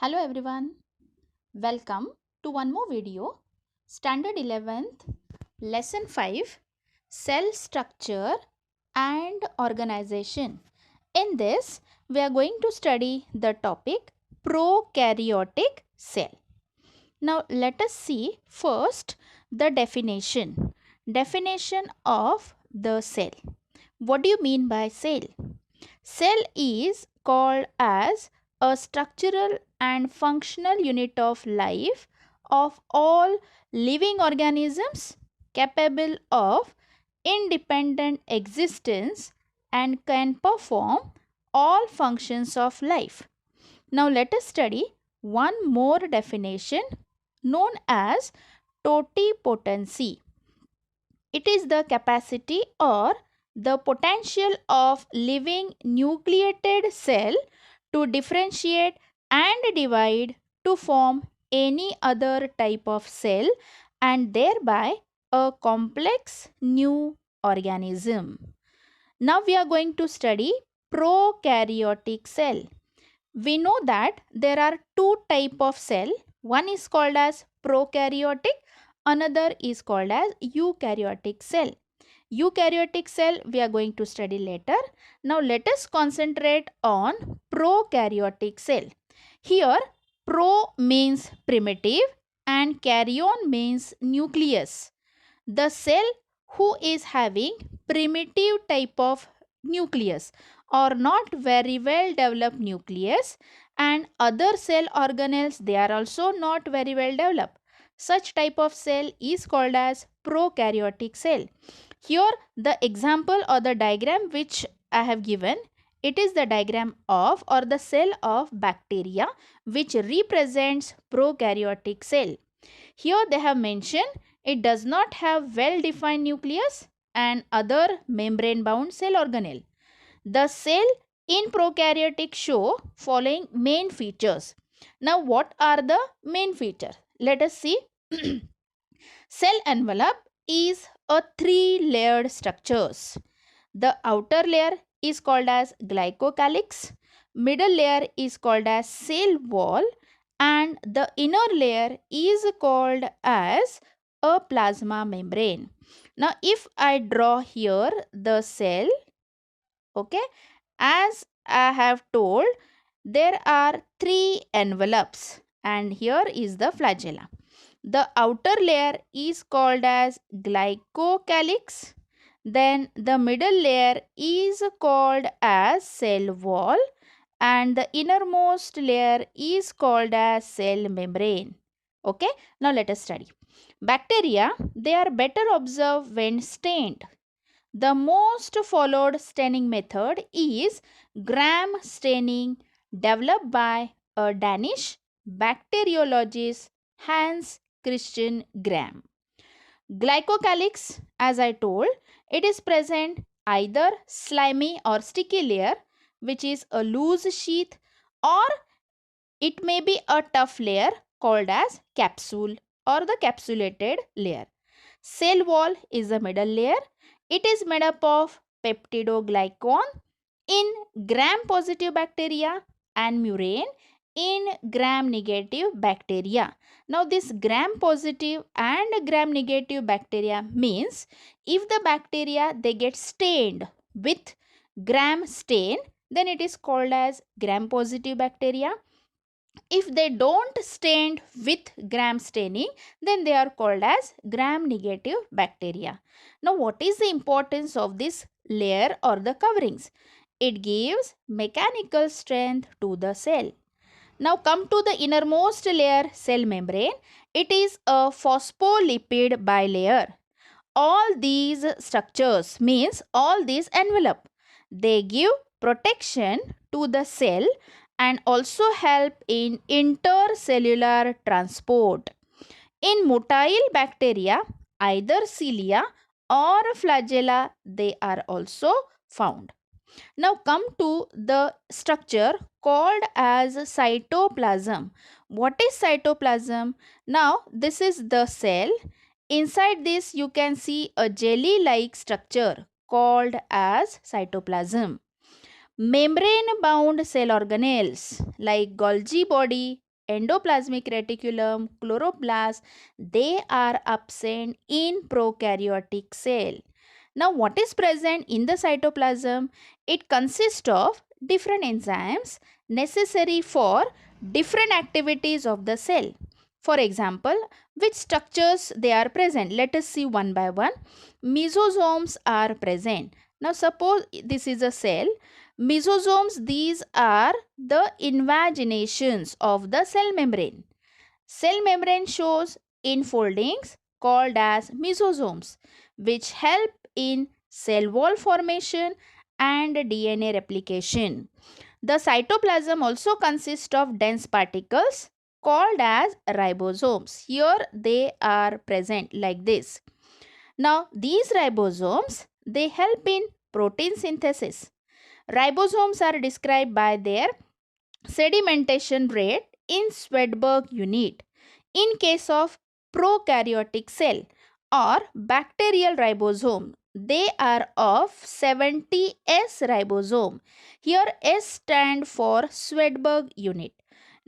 Hello everyone, welcome to one more video, Standard 11th, Lesson 5, Cell Structure and Organization. In this, we are going to study the topic Prokaryotic Cell. Now, let us see first the definition. Definition of the cell. What do you mean by cell? Cell is called as a structural and functional unit of life of all living organisms capable of independent existence and can perform all functions of life. Now let us study one more definition known as totipotency. It is the capacity or the potential of living nucleated cell to differentiate and divide to form any other type of cell and thereby a complex new organism. Now we are going to study prokaryotic cell. We know that there are two type of cell. One is called as prokaryotic, another is called as eukaryotic cell. Eukaryotic cell we are going to study later. Now let us concentrate on prokaryotic cell. Here pro means primitive and karyon means nucleus. The cell who is having primitive type of nucleus or not very well developed nucleus, and other cell organelles, they are also not very well developed. Such type of cell is called as prokaryotic cell. Here the example or the diagram which I have given, it is the diagram of or the cell of bacteria which represents prokaryotic cell. Here they have mentioned it does not have well defined nucleus and other membrane bound cell organelle. The cell in prokaryotic show following main features. Now what are the main features? Let us see. Cell envelope is a three-layered structures. The outer layer is called as glycocalyx, middle layer is called as cell wall, and the inner layer is called as a plasma membrane. Now if I draw here the cell, okay, as I have told, there are three envelopes and here is the flagella. The outer layer is called as glycocalyx. Then the middle layer is called as cell wall and the innermost layer is called as cell membrane. Okay, now let us study. Bacteria, they are better observed when stained. The most followed staining method is Gram staining, developed by a Danish bacteriologist Hans Christian Gram. Glycocalyx, as I told, it is present either slimy or sticky layer which is a loose sheath, or it may be a tough layer called as capsule or the capsulated layer. Cell wall is the middle layer. It is made up of peptidoglycan in gram-positive bacteria and murine in gram-negative bacteria. Now this gram-positive and gram-negative bacteria means if the bacteria they get stained with gram stain, then it is called as gram-positive bacteria. If they don't stain with gram staining, then they are called as gram negative bacteria. Now what is the importance of this layer or the coverings? It gives mechanical strength to the cell. Now come to the innermost layer, cell membrane. It is a phospholipid bilayer. All these structures means all these envelope, they give protection to the cell and also help in intercellular transport. In motile bacteria, either cilia or flagella, they are also found. Now come to the structure called as cytoplasm. What is cytoplasm? Now this is the cell. Inside this you can see a jelly-like structure called as cytoplasm. Membrane bound cell organelles like Golgi body, endoplasmic reticulum, chloroplast, they are absent in prokaryotic cell. Now, what is present in the cytoplasm? It consists of different enzymes necessary for different activities of the cell. For example, which structures they are present? Let us see one by one. Mesosomes are present. Now, suppose this is a cell. Mesosomes, these are the invaginations of the cell membrane. Cell membrane shows infoldings called as mesosomes, which help in cell wall formation and DNA replication. The cytoplasm also consists of dense particles called as ribosomes. Here they are present like this. Now these ribosomes, they help in protein synthesis. Ribosomes are described by their sedimentation rate in Swedberg unit. In case of prokaryotic cell or bacterial ribosome, they are of 70S ribosome. Here S stand for Swedberg unit.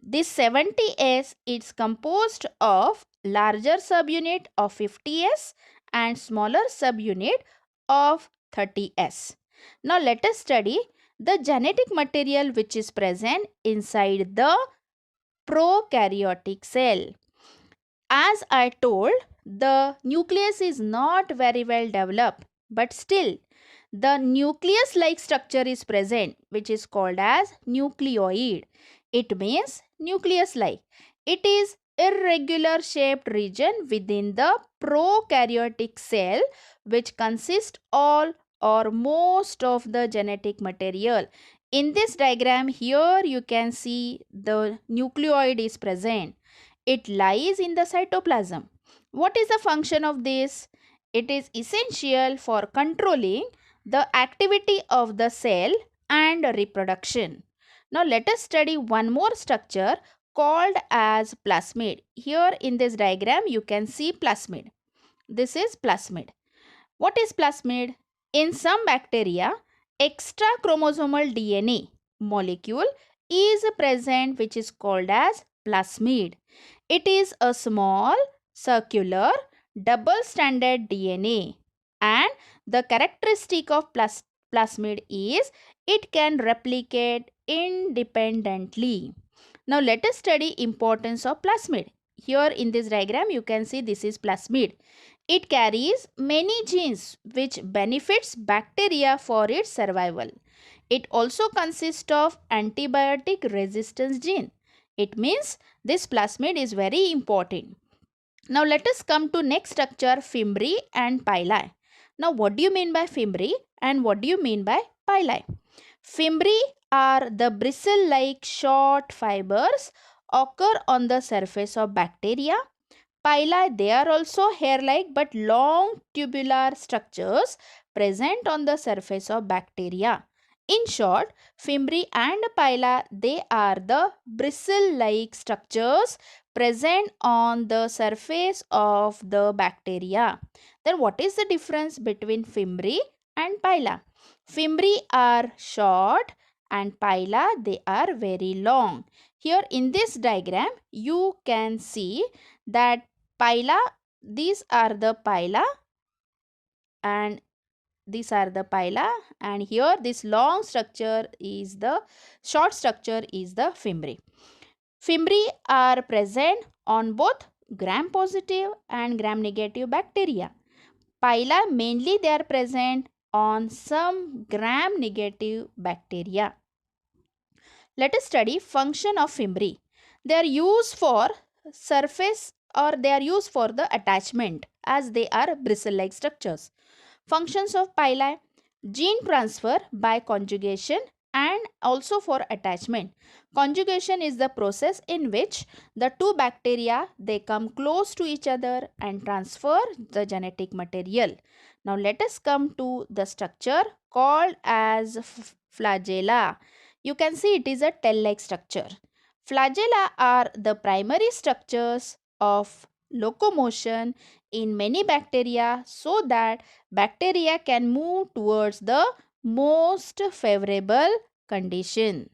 This 70S is composed of larger subunit of 50S and smaller subunit of 30S. Now let us study the genetic material which is present inside the prokaryotic cell. As I told, the nucleus is not very well developed, but still the nucleus like structure is present, which is called as nucleoid. It means nucleus like. It is irregular shaped region within the prokaryotic cell which consists all or most of the genetic material. In this diagram here you can see the nucleoid is present. It lies in the cytoplasm. What is the function of this? It is essential for controlling the activity of the cell and reproduction. Now let us study one more structure called as plasmid. Here in this diagram you can see plasmid. This is plasmid. What is plasmid? In some bacteria, extra chromosomal DNA molecule is present which is called as plasmid. It is a small circular double-stranded DNA and the characteristic of plasmid is it can replicate independently. Now let us study importance of plasmid. Here in this diagram you can see this is plasmid. It carries many genes which benefits bacteria for its survival. It also consists of antibiotic resistance gene. It means this plasmid is very important. Now let us come to next structure, fimbriae and pili. Now what do you mean by fimbriae and what do you mean by pili? Fimbriae are the bristle-like short fibers occur on the surface of bacteria. Pili, they are also hair-like but long tubular structures present on the surface of bacteria. In short, fimbriae and pili, they are the bristle-like structures present on the surface of the bacteria. Then what is the difference between fimbriae and pili? Fimbriae are short and pili, they are very long. Here in this diagram, you can see that pili, these are the pili and these are the pili, and here this long structure is the short structure is the fimbriae. Fimbriae are present on both gram positive and gram negative bacteria. Pili mainly they are present on some gram negative bacteria. Let us study function of fimbriae. They are used for surface or they are used for the attachment as they are bristle-like structures. Functions of pili: gene transfer by conjugation and also for attachment. Conjugation is the process in which the two bacteria they come close to each other and transfer the genetic material. Now let us come to the structure called as flagella. You can see it is a tail-like structure. Flagella are the primary structures of locomotion in many bacteria so that bacteria can move towards the most favorable condition.